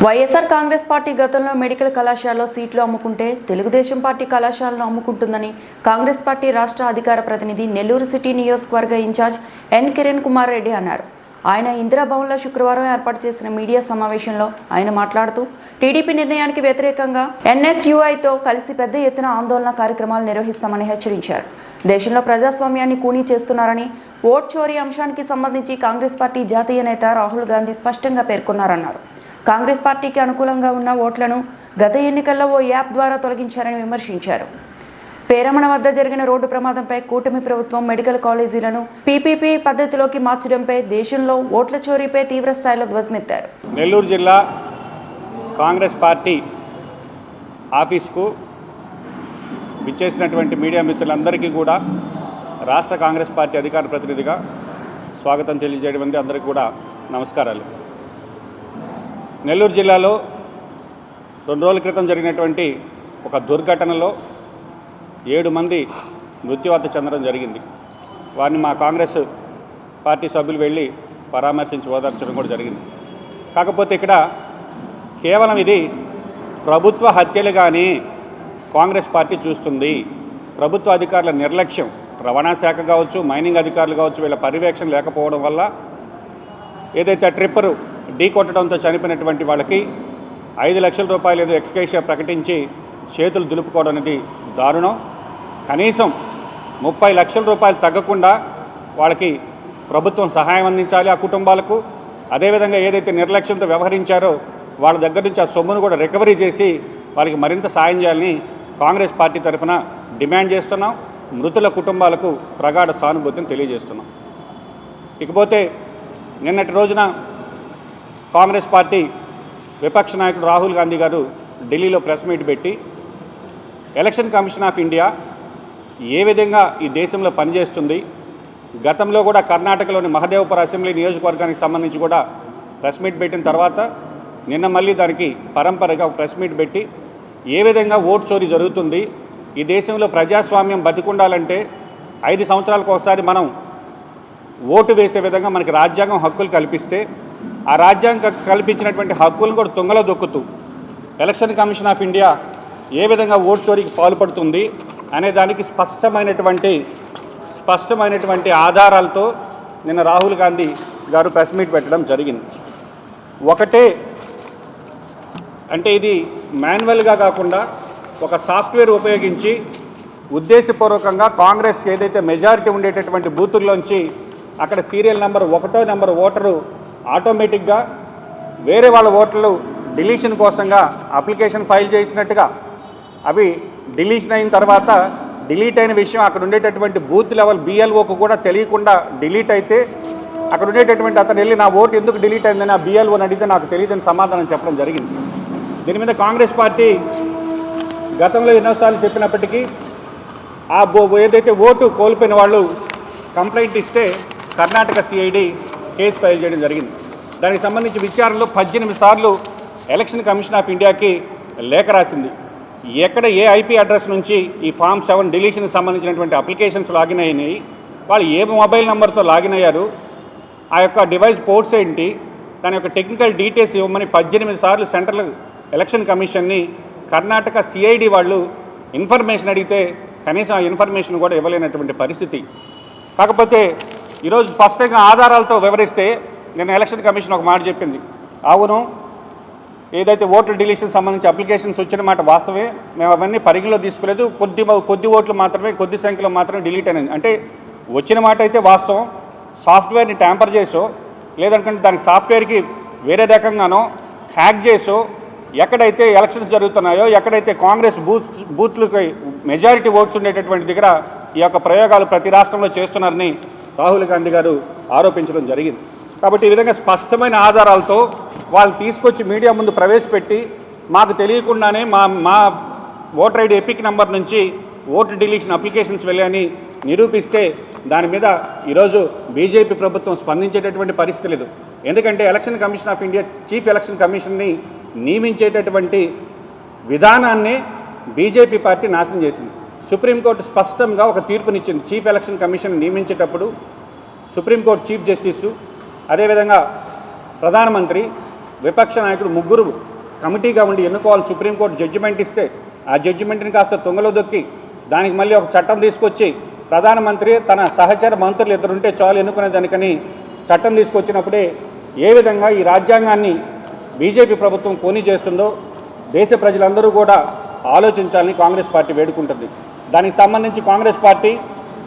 YSR Congress party గతంలో medical కళాశాలలో సీట్లు అమ్ముకుంటే తెలుగుదేశం పార్టీ కళాశాలను అమ్ముకుంటుందని కాంగ్రెస్ పార్టీ రాష్ట్ర అధికార ప్రతినిధి నెల్లూరు సిటీ నియోజకవర్గ ఇన్ఛార్జ్ ఎన్ కిరణ్ కుమార్ రెడ్డి అన్నారు. ఆయన ఇందిరాభవన్లో శుక్రవారం ఏర్పాటు చేసిన మీడియా సమావేశంలో ఆయన మాట్లాడుతూ టీడీపీ నిర్ణయానికి వ్యతిరేకంగా ఎన్ఎస్యుఐతో కలిసి పెద్ద ఎత్తున ఆందోళన కార్యక్రమాలు నిర్వహిస్తామని హెచ్చరించారు. దేశంలో ప్రజాస్వామ్యాన్ని కూనీ చేస్తున్నారని, ఓట్ చోరీ అంశానికి సంబంధించి కాంగ్రెస్ పార్టీ జాతీయ నేత రాహుల్ గాంధీ స్పష్టంగా పేర్కొన్నారన్నారు. కాంగ్రెస్ పార్టీకి అనుకూలంగా ఉన్న ఓట్లను గత ఎన్నికల్లో ఓ యాప్ ద్వారా తొలగించారని విమర్శించారు. పేరమణ వద్ద జరిగిన రోడ్డు ప్రమాదంపై కూటమి ప్రభుత్వం మెడికల్ కాలేజీలను పీపీపీ పద్ధతిలోకి మార్చడంపై దేశంలో ఓట్ల చోరీపై తీవ్ర స్థాయిలో ధ్వజమెత్తారు. నెల్లూరు జిల్లా కాంగ్రెస్ పార్టీ ఆఫీస్కు విచ్చేసినటువంటి మీడియా మిత్రులందరికీ కూడా రాష్ట్ర కాంగ్రెస్ పార్టీ అధికార ప్రతినిధిగా స్వాగతం తెలియజేయడం అందరికీ కూడా నమస్కారాలు. నెల్లూరు జిల్లాలో 2 రోజుల క్రితం జరిగినటువంటి ఒక దుర్ఘటనలో 7 మంది మృత్యువార్త చెందడం జరిగింది. వారిని మా కాంగ్రెస్ పార్టీ సభ్యులు వెళ్ళి పరామర్శించి ఓదార్చడం కూడా జరిగింది. కాకపోతే ఇక్కడ కేవలం ఇది ప్రభుత్వ హత్యలుగానే కాంగ్రెస్ పార్టీ చూస్తుంది. ప్రభుత్వ అధికారుల నిర్లక్ష్యం, రవాణా శాఖ కావచ్చు, మైనింగ్ అధికారులు కావచ్చు, వీళ్ళ పర్యవేక్షణ లేకపోవడం వల్ల ఏదైతే ట్రిప్పరు ఢీ కొట్టడంతో చనిపోయినటువంటి వాళ్ళకి 5 లక్షల రూపాయలు ఏదో ఎక్స్గ్రేషియా ప్రకటించి చేతులు దులుపుకోవడం అనేది దారుణం. కనీసం 30 లక్షల రూపాయలు తగ్గకుండా వాళ్ళకి ప్రభుత్వం సహాయం అందించాలి ఆ కుటుంబాలకు. అదేవిధంగా ఏదైతే నిర్లక్ష్యంతో వ్యవహరించారో వాళ్ళ దగ్గర నుంచి ఆ సొమ్మును కూడా రికవరీ చేసి వాళ్ళకి మరింత సాయం చేయాలని కాంగ్రెస్ పార్టీ తరఫున డిమాండ్ చేస్తున్నాం. మృతుల కుటుంబాలకు ప్రగాఢ సానుభూతిని తెలియజేస్తున్నాం. ఇకపోతే నిన్నటి రోజున కాంగ్రెస్ పార్టీ విపక్ష నాయకుడు రాహుల్ గాంధీ గారు ఢిల్లీలో ప్రెస్ మీట్ పెట్టి ఎలక్షన్ కమిషన్ ఆఫ్ ఇండియా ఏ విధంగా ఈ దేశంలో పనిచేస్తుంది, గతంలో కూడా కర్ణాటకలోని మహదేవపుర అసెంబ్లీ నియోజకవర్గానికి సంబంధించి కూడా ప్రెస్ మీట్ పెట్టిన తర్వాత నిన్న మళ్ళీ దానికి పరంపరగా ప్రెస్ మీట్ పెట్టి ఏ విధంగా ఓట్ చోరీ జరుగుతుంది, ఈ దేశంలో ప్రజాస్వామ్యం బతికుండాలంటే 5 సంవత్సరాలకు ఒకసారి మనం ఓటు వేసే విధంగా మనకి రాజ్యాంగం హక్కులు కల్పిస్తే ఆ రాజ్యాంగం కల్పించినటువంటి హక్కులను కూడా తుంగలో దొక్కుతూ ఎలక్షన్ కమిషన్ ఆఫ్ ఇండియా ఏ విధంగా ఓటు చోరీకి పాల్పడుతుంది అనే దానికి స్పష్టమైనటువంటి ఆధారాలతో నిన్న రాహుల్ గాంధీ గారు ప్రెస్ మీట్ పెట్టడం జరిగింది. ఒకటే అంటే ఇది మాన్యువల్గా కాకుండా ఒక సాఫ్ట్వేర్ ఉపయోగించి ఉద్దేశపూర్వకంగా కాంగ్రెస్ ఏదైతే మెజారిటీ ఉండేటటువంటి బూతుల్లోంచి అక్కడ సీరియల్ నెంబర్ 1వ నెంబర్ ఓటరు ఆటోమేటిక్గా వేరే వాళ్ళ ఓటర్లు డిలీషన్ కోసంగా అప్లికేషన్ ఫైల్ చేయించినట్టుగా అవి డిలీషన్ అయిన తర్వాత డిలీట్ అయిన విషయం అక్కడ ఉండేటటువంటి బూత్ లెవెల్ బిఎల్ఓకు కూడా తెలియకుండా డిలీట్ అయితే అక్కడ ఉండేటటువంటి అతను వెళ్ళి నా ఓటు ఎందుకు డిలీట్ అయిందని ఆ బిఎల్ఓని అడిగితే నాకు తెలియదని సమాధానం చెప్పడం జరిగింది. దీని మీద కాంగ్రెస్ పార్టీ గతంలో ఎన్నోసార్లు చెప్పినప్పటికీ ఆ ఏదైతే ఓటు కోల్పోయిన వాళ్ళు కంప్లైంట్ ఇస్తే కర్ణాటక సిఐడి కేసు ఫైల్ చేయడం జరిగింది. దానికి సంబంధించి విచారణలో 18 సార్లు ఎలక్షన్ కమిషన్ ఆఫ్ ఇండియాకి లేఖ రాసింది. ఎక్కడ ఏ ఐపీ అడ్రస్ నుంచి ఈ ఫామ్ 7 డిలీషన్కి సంబంధించినటువంటి అప్లికేషన్స్ లాగిన్ అయినాయి, వాళ్ళు ఏ మొబైల్ నెంబర్తో లాగిన్ అయ్యారు, ఆ యొక్క డివైస్ పోర్ట్స్ ఏంటి, దాని యొక్క టెక్నికల్ డీటెయిల్స్ ఇవ్వమని 18 సార్లు సెంట్రల్ ఎలక్షన్ కమిషన్ని కర్ణాటక సిఐడి వాళ్ళు ఇన్ఫర్మేషన్ అడిగితే కనీసం ఆ ఇన్ఫర్మేషన్ కూడా ఇవ్వలేనటువంటి పరిస్థితి. కాకపోతే ఈరోజు స్పష్టంగా ఆధారాలతో వివరిస్తే నేను ఎలక్షన్ కమిషన్ ఒక మాట చెప్పింది, అవును ఏదైతే ఓట్ల డిలీషన్ సంబంధించి అప్లికేషన్స్ వచ్చిన మాట వాస్తవే, మేము అవన్నీ పరిగణలో తీసుకోలేదు, కొద్ది ఓట్లు మాత్రమే, కొద్ది సంఖ్యలో మాత్రమే డిలీట్ అయినది. అంటే వచ్చిన మాట అయితే వాస్తవం, సాఫ్ట్వేర్ని ట్యాంపర్ చేసో లేదంటే దానికి సాఫ్ట్వేర్కి వేరే రకంగానో హ్యాక్ చేసో ఎక్కడైతే ఎలక్షన్స్ జరుగుతున్నాయో, ఎక్కడైతే కాంగ్రెస్ బూత్లకి మెజారిటీ ఓట్స్ ఉండేటటువంటి దగ్గర ఈ యొక్క ప్రయోగాలు ప్రతి రాష్ట్రంలో చేస్తున్నారని రాహుల్ గాంధీ గారు ఆరోపించడం జరిగింది. కాబట్టి ఈ విధంగా స్పష్టమైన ఆధారాలతో వాళ్ళు తీసుకొచ్చి మీడియా ముందు ప్రవేశపెట్టి మాకు తెలియకుండానే మా ఓటర్ ఐడి ఎపిక్ నెంబర్ నుంచి ఓటు డిలీషన్ అప్లికేషన్స్ వెళ్ళాయని నిరూపిస్తే దాని మీద ఈరోజు బీజేపీ ప్రభుత్వం స్పందించేటటువంటి పరిస్థితి లేదు. ఎందుకంటే election commission of India chief election కమిషన్ని నియమించేటటువంటి విధానాన్ని బీజేపీ పార్టీ నాశనం చేసింది. సుప్రీంకోర్టు స్పష్టంగా ఒక తీర్పునిచ్చింది. చీఫ్ ఎలక్షన్ కమిషన్ నియమించేటప్పుడు సుప్రీంకోర్టు చీఫ్ జస్టిస్, అదేవిధంగా ప్రధానమంత్రి విపక్ష నాయకుడు ముగ్గురు కమిటీగా ఉండి ఎన్నుకోవాలి. సుప్రీంకోర్టు జడ్జిమెంట్ ఇస్తే ఆ జడ్జిమెంట్ని కాస్త తుంగలో దొక్కి దానికి మళ్ళీ ఒక చట్టం తీసుకొచ్చి ప్రధానమంత్రి తన సహచర మంత్రులు ఇద్దరుంటే చాలు ఎన్నుకునే దానికని చట్టం తీసుకొచ్చినప్పుడే ఏ విధంగా ఈ రాజ్యాంగాన్ని బీజేపీ ప్రభుత్వం కోని చేస్తుందో దేశ ప్రజలందరూ కూడా ఆలోచించాలని కాంగ్రెస్ పార్టీ వేడుకుంటుంది. దానికి సంబంధించి కాంగ్రెస్ పార్టీ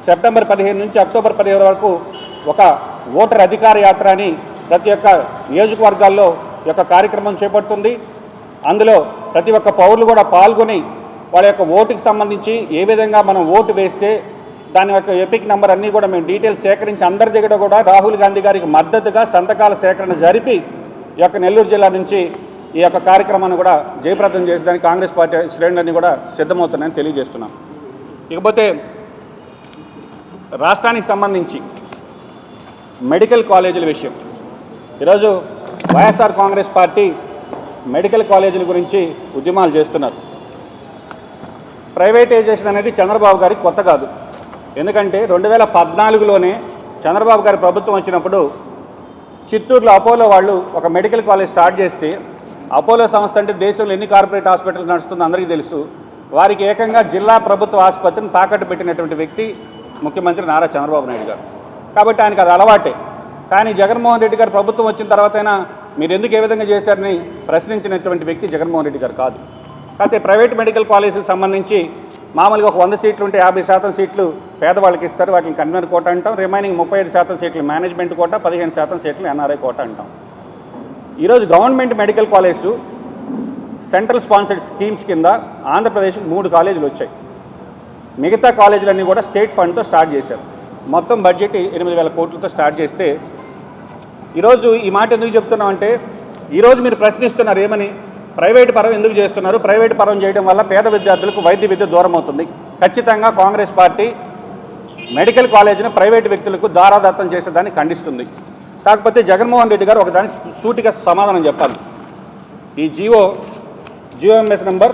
సెప్టెంబర్ 15 నుంచి అక్టోబర్ 15 వరకు ఒక ఓటర్ అధికార యాత్ర అని ప్రతి ఒక్క నియోజకవర్గాల్లో యొక్క కార్యక్రమం చేపడుతుంది. అందులో ప్రతి ఒక్క పౌరులు కూడా పాల్గొని వాళ్ళ యొక్క ఓటుకి సంబంధించి ఏ విధంగా మనం ఓటు వేస్తే దాని యొక్క ఎపిక్ నెంబర్ అన్నీ కూడా మేము డీటెయిల్స్ సేకరించి అందరి దగ్గర కూడా రాహుల్ గాంధీ గారికి మద్దతుగా సంతకాల సేకరణ జరిపి ఈ యొక్క నెల్లూరు జిల్లా నుంచి ఈ యొక్క కార్యక్రమాన్ని కూడా జయప్రదం చేసేదానికి కాంగ్రెస్ పార్టీ శ్రేణులన్నీ కూడా సిద్ధమవుతున్నాయని తెలియజేస్తున్నాం. ఇకపోతే రాష్ట్రానికి సంబంధించి మెడికల్ కాలేజీల విషయం, ఈరోజు వైఎస్ఆర్ కాంగ్రెస్ పార్టీ మెడికల్ కాలేజీల గురించి ఉద్యమాలు చేస్తున్నారు. ప్రైవేటైజేషన్ అనేది చంద్రబాబు గారికి కొత్త కాదు. ఎందుకంటే 2014లోనే చంద్రబాబు గారి ప్రభుత్వం వచ్చినప్పుడు చిత్తూరులో అపోలో వాళ్ళు ఒక మెడికల్ కాలేజ్ స్టార్ట్ చేస్తే, అపోలో సంస్థ అంటే దేశంలో ఎన్ని కార్పొరేట్ హాస్పిటల్స్ నడుస్తుందో అందరికీ తెలుసు. వారికి ఏకంగా జిల్లా ప్రభుత్వ ఆసుపత్రిని తాకట్టు పెట్టినటువంటి వ్యక్తి ముఖ్యమంత్రి నారా చంద్రబాబు నాయుడు గారు. కాబట్టి ఆయనకు అది అలవాటే. కానీ జగన్మోహన్ రెడ్డి గారు ప్రభుత్వం వచ్చిన తర్వాతైనా మీరు ఎందుకు ఏ విధంగా చేశారని ప్రశ్నించినటువంటి వ్యక్తి జగన్మోహన్ రెడ్డి గారు కాదు. కాకపోతే ప్రైవేట్ మెడికల్ కాలేజీకి సంబంధించి మామూలుగా ఒక 100 సీట్లు ఉంటే 50% సీట్లు పేదవాళ్ళకి ఇస్తారు, వాటిని కన్వీనర్ కోట అంటాం. రిమైనింగ్ 35% సీట్లు మేనేజ్మెంట్ కోట, 15% సీట్లు ఎన్ఆర్ఐ కోట అంటాం. ఈరోజు government medical college central sponsored schemes కింద ఆంధ్రప్రదేశ్కి 3 కాలేజీలు వచ్చాయి. మిగతా కాలేజీలన్నీ కూడా స్టేట్ ఫండ్తో స్టార్ట్ చేశారు. మొత్తం బడ్జెట్ 8,000 కోట్లతో స్టార్ట్ చేస్తే, ఈరోజు ఈ మాట ఎందుకు చెప్తున్నామంటే, ఈరోజు మీరు ప్రశ్నిస్తున్నారు ఏమని, ప్రైవేటు పరం ఎందుకు చేస్తున్నారు, ప్రైవేటు పరం చేయడం వల్ల పేద విద్యార్థులకు వైద్య విద్య దూరం అవుతుంది. ఖచ్చితంగా కాంగ్రెస్ పార్టీ మెడికల్ కాలేజీని ప్రైవేటు వ్యక్తులకు దారాదత్తం చేసేదాన్ని ఖండిస్తుంది. కాకపోతే జగన్మోహన్ రెడ్డి గారు ఒకదానికి సూటిగా సమాధానం చెప్పాలి. ఈ జిఓఎంఎస్ నెంబర్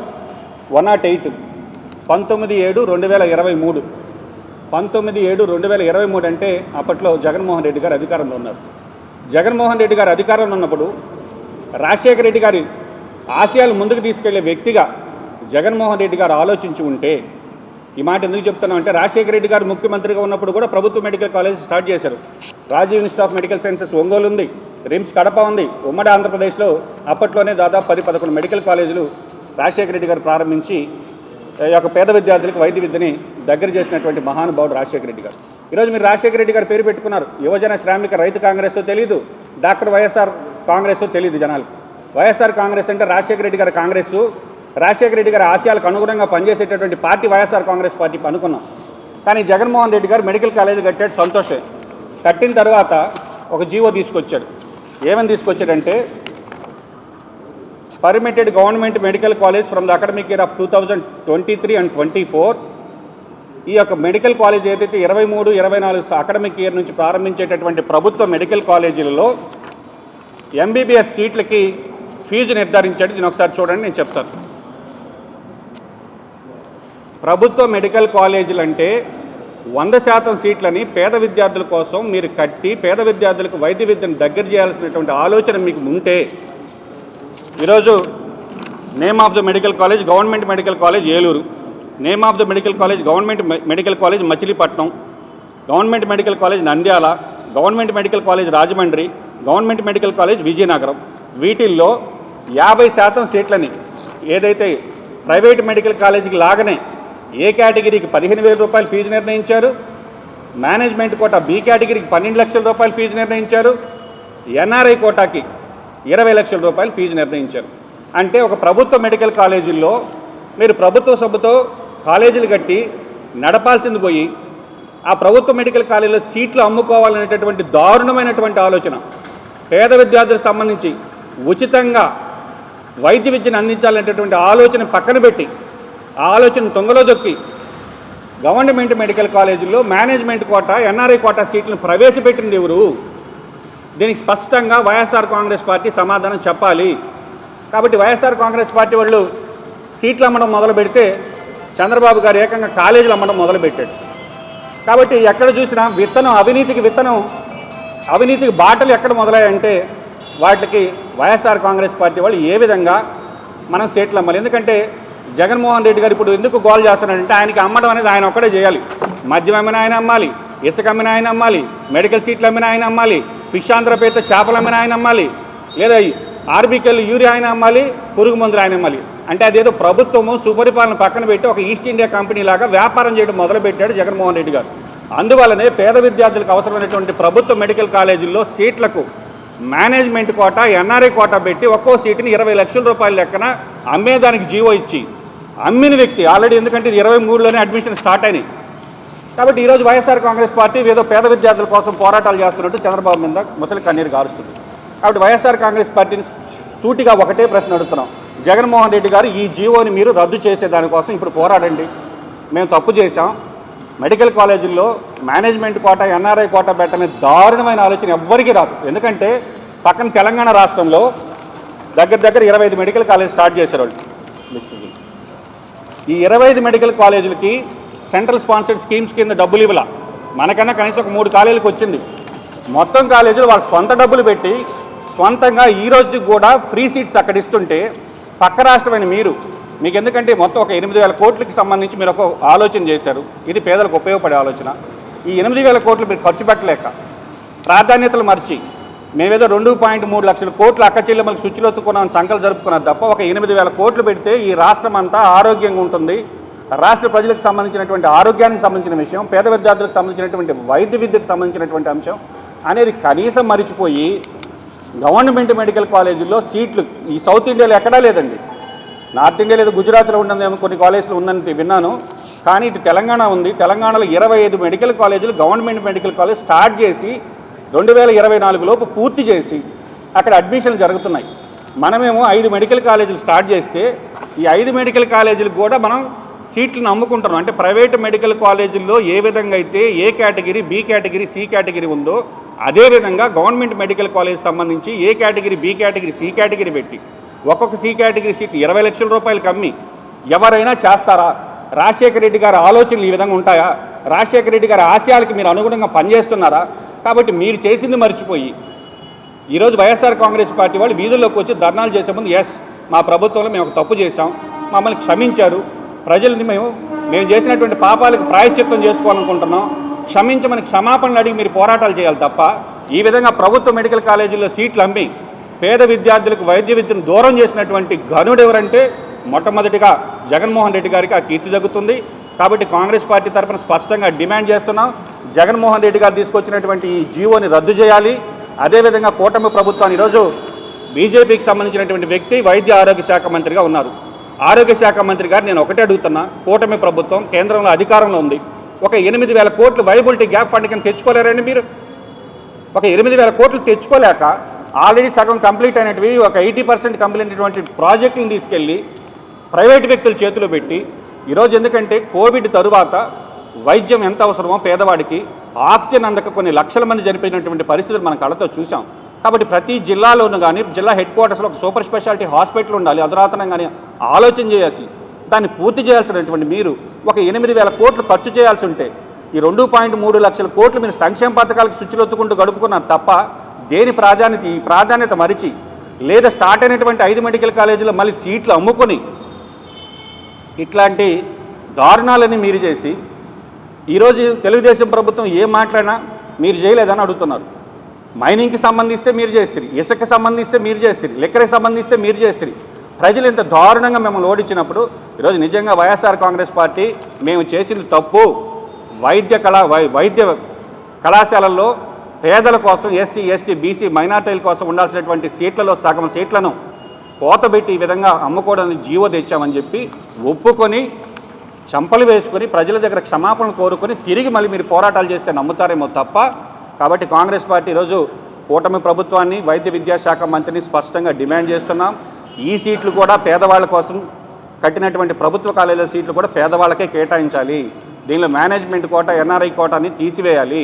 108 19/7/2023 19/7/2023 అంటే అప్పట్లో జగన్మోహన్ రెడ్డి గారు అధికారంలో ఉన్నారు. జగన్మోహన్ రెడ్డి గారు అధికారంలో ఉన్నప్పుడు రాజశేఖర రెడ్డి గారి ఆశయాలు ముందుకు తీసుకెళ్లే వ్యక్తిగా జగన్మోహన్ రెడ్డి గారు ఆలోచించి ఉంటే, ఈ మాట ఎందుకు చెప్తున్నామంటే, రాజశేఖర రెడ్డి గారు ముఖ్యమంత్రిగా ఉన్నప్పుడు కూడా ప్రభుత్వ మెడికల్ కాలేజ్ స్టార్ట్ చేశారు. Rajiv institute of medical sciences Ongole ఉంది, రిమ్స్ కడప ఉంది. ఉమ్మడి ఆంధ్రప్రదేశ్లో అప్పట్లోనే దాదాపు 10-11 మెడికల్ కాలేజీలు రాజశేఖర రెడ్డి గారు ప్రారంభించి ఈ యొక్క పేద విద్యార్థులకు వైద్య విద్యని దగ్గర చేసినటువంటి మహానుభావుడు రాజశేఖర రెడ్డి గారు. ఈరోజు మీరు రాజశేఖర రెడ్డి గారు పేరు పెట్టుకున్నారు. యువజన శ్రామిక రైతు కాంగ్రెస్తో తెలియదు, డాక్టర్ వైఎస్ఆర్ కాంగ్రెస్తో తెలియదు జనాలు. వైఎస్ఆర్ కాంగ్రెస్ అంటే రాజశేఖర రెడ్డి గారి కాంగ్రెస్, రాజశేఖర రెడ్డి గారి ఆశయాలకు అనుగుణంగా పనిచేసేటటువంటి పార్టీ వైఎస్ఆర్ కాంగ్రెస్ పార్టీ అనుకున్నాం. కానీ జగన్మోహన్ రెడ్డి గారు మెడికల్ కాలేజీ కట్టాడు, సంతోషే. కట్టిన తర్వాత ఒక జీవో తీసుకొచ్చాడు. ఏమని తీసుకొచ్చాడంటే, permitted government medical college from the academic year of 2023 and 24. ఈ యొక్క మెడికల్ కాలేజ్ ఏదైతే 23-24 అకాడమిక్ ఇయర్ నుంచి ప్రారంభించేటటువంటి ప్రభుత్వ మెడికల్ కాలేజీలలో ఎంబీబీఎస్ సీట్లకి ఫీజు నిర్ధారించాడు. దీని ఒకసారి చూడండి, నేను చెప్తాను. ప్రభుత్వ మెడికల్ కాలేజీలు అంటే 100% సీట్లని పేద విద్యార్థుల కోసం మీరు కట్టి పేద విద్యార్థులకు వైద్య విద్యను దగ్గర చేయాల్సినటువంటి ఆలోచన మీకు ఉంటే, ఈరోజు name of the medical college government medical college Eluru, name of the medical college government medical college Machilipatnam, government medical college Nandyal, government medical college Rajahmundry, government medical college Vizianagaram. వీటిల్లో 50% సీట్లని ఏదైతే ప్రైవేట్ మెడికల్ కాలేజీకి లాగానే ఏ కేటగిరీకి 15,000 రూపాయలు ఫీజు నిర్ణయించారు, మేనేజ్మెంట్ కోటా బి కేటగిరీకి 12 లక్షల రూపాయలు ఫీజు నిర్ణయించారు, ఎన్ఆర్ఐ కోటాకి 20 లక్షల రూపాయలు ఫీజు నిర్ణయించారు. అంటే ఒక ప్రభుత్వ మెడికల్ కాలేజీల్లో మీరు ప్రభుత్వ సొమ్ముతో కాలేజీలు కట్టి నడపాల్సింది పోయి ఆ ప్రభుత్వ మెడికల్ కాలేజీలో సీట్లు అమ్ముకోవాలనేటటువంటి దారుణమైనటువంటి ఆలోచన, పేద విద్యార్థులకు సంబంధించి ఉచితంగా వైద్య విద్యను అందించాలనేటటువంటి ఆలోచన పక్కన పెట్టి ఆ ఆలోచన తొంగలో దొక్కి గవర్నమెంట్ మెడికల్ కాలేజీల్లో మేనేజ్మెంట్ కోటా ఎన్ఆర్ఐ కోటా సీట్లను ప్రవేశపెట్టింది ఎవరు? దీనికి స్పష్టంగా వైఎస్ఆర్ కాంగ్రెస్ పార్టీ సమాధానం చెప్పాలి. కాబట్టి వైఎస్ఆర్ కాంగ్రెస్ పార్టీ వాళ్ళు సీట్లు అమ్మడం మొదలు పెడితే చంద్రబాబు గారు ఏకంగా కాలేజీలు అమ్మడం మొదలుపెట్టాడు. కాబట్టి ఎక్కడ చూసినా అవినీతికి బాటలు ఎక్కడ మొదలయ్యాయంటే వాటికి వైఎస్ఆర్ కాంగ్రెస్ పార్టీ వాళ్ళు ఏ విధంగా మనం సీట్లు అమ్మాలి. ఎందుకంటే జగన్మోహన్ రెడ్డి గారు ఇప్పుడు ఎందుకు గోల్ చేస్తున్నాడంటే ఆయనకి అమ్మడం అనేది ఆయన ఒక్కడే చేయాలి. మద్యం అమ్మిన ఆయన అమ్మాలి, ఇసుక అమ్మిన ఆయన అమ్మాలి, మెడికల్ సీట్లు అమ్మిన ఆయన అమ్మాలి, ఫిష్ ఆంధ్ర పేరుతో చేపలు అమ్మిన ఆయన అమ్మాలి, లేదా ఆర్బికల్ యూరియా ఆయన అమ్మాలి, పురుగు మందులు ఆయన అమ్మాలి. అంటే అదేదో ప్రభుత్వము సుపరిపాలన పక్కన పెట్టి ఒక ఈస్ట్ ఇండియా కంపెనీ లాగా వ్యాపారం చేయడం మొదలుపెట్టాడు జగన్మోహన్ రెడ్డి గారు. అందువల్లనే పేద విద్యార్థులకు అవసరమైనటువంటి ప్రభుత్వ మెడికల్ కాలేజీల్లో సీట్లకు మేనేజ్మెంట్ కోటా, ఎన్ఆర్ఐ కోటా పెట్టి ఒక్కో సీటుని 20 లక్షల రూపాయల లెక్కన అమ్మేదానికి జీవో ఇచ్చి అమ్మిన వ్యక్తి ఆల్రెడీ, ఎందుకంటే 23లోనే అడ్మిషన్ స్టార్ట్ అయినాయి. కాబట్టి ఈరోజు వైఎస్ఆర్ కాంగ్రెస్ పార్టీ ఏదో పేద విద్యార్థుల కోసం పోరాటాలు చేస్తున్నట్టు చంద్రబాబు మీద ముసలి కన్నీరు గారుస్తుంది. కాబట్టి వైఎస్ఆర్ కాంగ్రెస్ పార్టీని సూటిగా ఒకటే ప్రశ్న అడుగుతున్నాం, జగన్మోహన్ రెడ్డి గారు ఈ జీవోని మీరు రద్దు చేసే దానికోసం ఇప్పుడు పోరాడండి. మేము తప్పు చేశాం, మెడికల్ కాలేజీల్లో మేనేజ్మెంట్ కోటా, ఎన్ఆర్ఐ కోటా పెట్టని దారుణమైన ఆలోచన ఎవ్వరికీ రాదు. ఎందుకంటే పక్కన తెలంగాణ రాష్ట్రంలో దగ్గర 25 మెడికల్ కాలేజ్ స్టార్ట్ చేశారు వాళ్ళు. ఈ 25 మెడికల్ కాలేజీలకి సెంట్రల్ స్పాన్సర్డ్ స్కీమ్స్ కింద డబ్బులు ఇవ్వాల. మనకన్నా కనీసం ఒక 3 కాలేజీలకు వచ్చింది. మొత్తం కాలేజీలు వాళ్ళ సొంత డబ్బులు పెట్టి సొంతంగా ఈ రోజుకి కూడా ఫ్రీ సీట్స్ అక్కడ ఇస్తుంటే పక్క రాష్ట్రమైన మీకు ఎందుకంటే మొత్తం ఒక 8,000 కోట్లకి సంబంధించి మీరు ఒక ఆలోచన చేశారు. ఇది పేదలకు ఉపయోగపడే ఆలోచన. ఈ 8,000 కోట్లు మీరు ఖర్చు పెట్టలేక ప్రాధాన్యతలు మర్చి మేమేదో 2.3 లక్షల కోట్లు అక్క చెల్లెమ్మలకు శుచిలొత్తుకున్నామని సంకలు జరుపుకున్నారు తప్ప ఒక 8,000 కోట్లు పెడితే ఈ రాష్ట్రం అంతా ఆరోగ్యంగా ఉంటుంది, రాష్ట్ర ప్రజలకు సంబంధించినటువంటి ఆరోగ్యానికి సంబంధించిన విషయం, పేద విద్యార్థులకు సంబంధించినటువంటి వైద్య విద్యకు సంబంధించినటువంటి అంశం అనేది కనీసం మరిచిపోయి గవర్నమెంట్ మెడికల్ కాలేజీల్లో సీట్లు ఈ సౌత్ ఇండియాలో ఎక్కడా లేదండి. నార్త్ ఇండియా లేదు, గుజరాత్లో ఉన్నదేమో కొన్ని కాలేజీలు ఉందని విన్నాను, కానీ ఇటు తెలంగాణ ఉంది. తెలంగాణలో 25 మెడికల్ కాలేజీలు గవర్నమెంట్ మెడికల్ కాలేజ్ స్టార్ట్ చేసి 2024 లోపు పూర్తి చేసి అక్కడ అడ్మిషన్లు జరుగుతున్నాయి. మనమేమో 5 మెడికల్ కాలేజీలు స్టార్ట్ చేస్తే ఈ 5 మెడికల్ కాలేజీలకు కూడా మనం సీట్లను అమ్ముకుంటున్నాం. అంటే ప్రైవేటు మెడికల్ కాలేజీల్లో ఏ విధంగా అయితే A category, B category, C category ఉందో అదేవిధంగా గవర్నమెంట్ మెడికల్ కాలేజ్ సంబంధించి A category, B category, C category పెట్టి ఒక్కొక్క సి కేటగిరీ సీట్ 20 లక్షల రూపాయలకు అమ్మి ఎవరైనా చేస్తారా? రాజశేఖర రెడ్డి గారి ఆలోచనలు ఈ విధంగా ఉంటాయా? రాజశేఖర రెడ్డి గారి ఆశయాలకి మీరు అనుగుణంగా పనిచేస్తున్నారా? కాబట్టి మీరు చేసింది మర్చిపోయి ఈరోజు వైఎస్ఆర్ కాంగ్రెస్ పార్టీ వాళ్ళు వీధుల్లోకి వచ్చి ధర్నాలు చేసే ముందు మా ప్రభుత్వంలో మేము ఒక తప్పు చేశాం, మమ్మల్ని క్షమించారు, ప్రజల్ని మేము చేసినటువంటి పాపాలకు ప్రాయశ్చిత్తం చేసుకోవాలనుకుంటున్నాం, క్షమించమని క్షమాపణలు అడిగి మీరు పోరాటాలు చేయాలి తప్ప ఈ విధంగా ప్రభుత్వ మెడికల్ కాలేజీల్లో సీట్లు అమ్మి పేద విద్యార్థులకు వైద్య విద్యను దూరం చేసినటువంటి ఘనుడు ఎవరంటే మొట్టమొదటిగా జగన్మోహన్ రెడ్డి గారికి ఆ కీర్తి దక్కుతుంది. కాబట్టి కాంగ్రెస్ పార్టీ తరఫున స్పష్టంగా డిమాండ్ చేస్తున్నాం, జగన్మోహన్ రెడ్డి గారు తీసుకొచ్చినటువంటి ఈ జీవోని రద్దు చేయాలి. అదేవిధంగా కూటమి ప్రభుత్వాన్ని ఈరోజు బీజేపీకి సంబంధించినటువంటి వ్యక్తి వైద్య ఆరోగ్య శాఖ మంత్రిగా ఉన్నారు. ఆరోగ్య శాఖ మంత్రి గారు నేను ఒకటే అడుగుతున్నా, కూటమి ప్రభుత్వం కేంద్రంలో అధికారంలో ఉంది, ఒక 8,000 కోట్లు వైబిలిటీ గ్యాప్ ఫండ్ కింద తెచ్చుకోలేరండి మీరు? ఒక 8,000 కోట్లు తెచ్చుకోలేక ఆల్రెడీ సగం కంప్లీట్ అయినవి ఒక 80% కంప్లీట్ అయినటువంటి ప్రాజెక్టులను తీసుకెళ్ళి ప్రైవేటు వ్యక్తుల చేతిలో పెట్టి ఈరోజు ఎందుకంటే కోవిడ్ తరువాత వైద్యం ఎంత అవసరమో పేదవాడికి ఆక్సిజన్ అందక కొన్ని లక్షల మంది చనిపోయినటువంటి పరిస్థితులు మనం కళ్ళతో చూసాం. కాబట్టి ప్రతి జిల్లాలోనూ కానీ జిల్లా హెడ్ క్వార్టర్స్లో ఒక సూపర్ స్పెషాలిటీ హాస్పిటల్ ఉండాలి, అధునాతనం కానీ ఆలోచన చేయాల్సి దాన్ని పూర్తి చేయాల్సినటువంటి మీరు ఒక 8,000 కోట్లు ఖర్చు చేయాల్సి ఉంటే ఈ 2.3 లక్షల కోట్లు మీరు సంక్షేమ పథకాలకు శుచిలొత్తుకుంటూ గడుపుకున్నారు తప్ప దేని ప్రాధాన్యత మరిచి లేదా స్టార్ట్ అయినటువంటి 5 మెడికల్ కాలేజీలో మళ్ళీ సీట్లు అమ్ముకొని ఇట్లాంటి దారుణాలని మీరు చేసి ఈరోజు తెలుగుదేశం ప్రభుత్వం ఏం మాట్లాడినా మీరు చేయలేదని అడుగుతున్నారు. మైనింగ్కి సంబంధిస్తే మీరు చేస్తారు, ఇసుకకి సంబంధిస్తే మీరు చేస్తారు, లిక్కర్కి సంబంధిస్తే మీరు చేస్తారు. ప్రజలు ఇంత దారుణంగా మిమ్మల్ని ఓడించినప్పుడు ఈరోజు నిజంగా వైఎస్ఆర్ కాంగ్రెస్ పార్టీ మేము చేసింది తప్పు, వైద్య కళాశాలల్లో పేదల కోసం ఎస్సీ, ఎస్టీ, బీసీ, మైనార్టీల కోసం ఉండాల్సినటువంటి సీట్లలో సగం సీట్లను కోతబెట్టి ఈ విధంగా అమ్ముకోవడానికి జీవో తెచ్చామని చెప్పి ఒప్పుకొని చంపలు వేసుకొని ప్రజల దగ్గర క్షమాపణ కోరుకొని తిరిగి మళ్ళీ మీరు పోరాటాలు చేస్తే నమ్ముతారేమో తప్ప. కాబట్టి కాంగ్రెస్ పార్టీ ఈరోజు కూటమి ప్రభుత్వాన్ని, వైద్య విద్యాశాఖ మంత్రిని స్పష్టంగా డిమాండ్ చేస్తున్నాం. ఈ సీట్లు కూడా పేదవాళ్ళ కోసం కట్టినటువంటి ప్రభుత్వ కాలేజీల సీట్లు కూడా పేదవాళ్ళకే కేటాయించాలి. దీనిలో మేనేజ్మెంట్ కోటా, ఎన్ఆర్ఐ కోటాని తీసివేయాలి.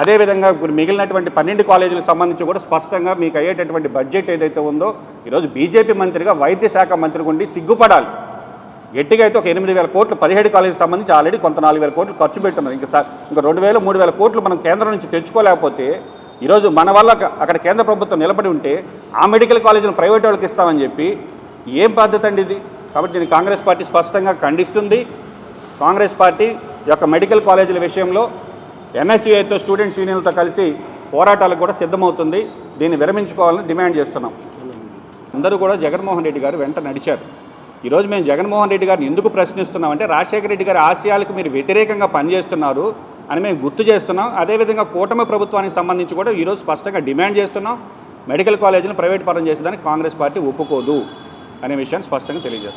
అదేవిధంగా మిగిలినటువంటి 12 కాలేజీలకు సంబంధించి కూడా స్పష్టంగా మీకు అయ్యేటటువంటి బడ్జెట్ ఏదైతే ఉందో ఈరోజు బీజేపీ మంత్రిగా వైద్య శాఖ మంత్రి ఉండి సిగ్గుపడాలి. గట్టిగా అయితే ఒక 8,000 కోట్లు 17 కాలేజీకి సంబంధించి ఆల్రెడీ కొంత 4,000 కోట్లు ఖర్చు పెట్టున్నారు. ఇంకా 2,000, 3,000 కోట్లు మనం కేంద్రం నుంచి తెచ్చుకోలేకపోతే ఈరోజు మన వల్ల అక్కడ కేంద్ర ప్రభుత్వం నిలబడి ఉంటే ఆ మెడికల్ కాలేజీలు ప్రైవేట్ వాళ్ళకి ఇస్తామని చెప్పి ఏం పద్ధతి అండి ఇది? కాబట్టి దీన్ని కాంగ్రెస్ పార్టీ స్పష్టంగా ఖండిస్తుంది. కాంగ్రెస్ పార్టీ యొక్క మెడికల్ కాలేజీల విషయంలో ఎన్ఎస్యుఐతో స్టూడెంట్స్ యూనియన్లతో కలిసి పోరాటాలకు కూడా సిద్ధమవుతుంది. దీన్ని విరమించుకోవాలని డిమాండ్ చేస్తున్నాం. అందరూ కూడా జగన్మోహన్ రెడ్డి గారు వెంట నడిచారు. ఈరోజు మేము జగన్మోహన్ రెడ్డి గారిని ఎందుకు ప్రశ్నిస్తున్నామంటే రాజశేఖర రెడ్డి గారి ఆశయాలకు మీరు వ్యతిరేకంగా పనిచేస్తున్నారు అని మేము గుర్తు చేస్తున్నాం. అదేవిధంగా కూటమి ప్రభుత్వానికి సంబంధించి కూడా ఈరోజు స్పష్టంగా డిమాండ్ చేస్తున్నాం. మెడికల్ కాలేజీలను ప్రైవేట్ పరం చేసేదానికి కాంగ్రెస్ పార్టీ ఒప్పుకోదు అనే విషయాన్ని స్పష్టంగా తెలియజేస్తున్నాం.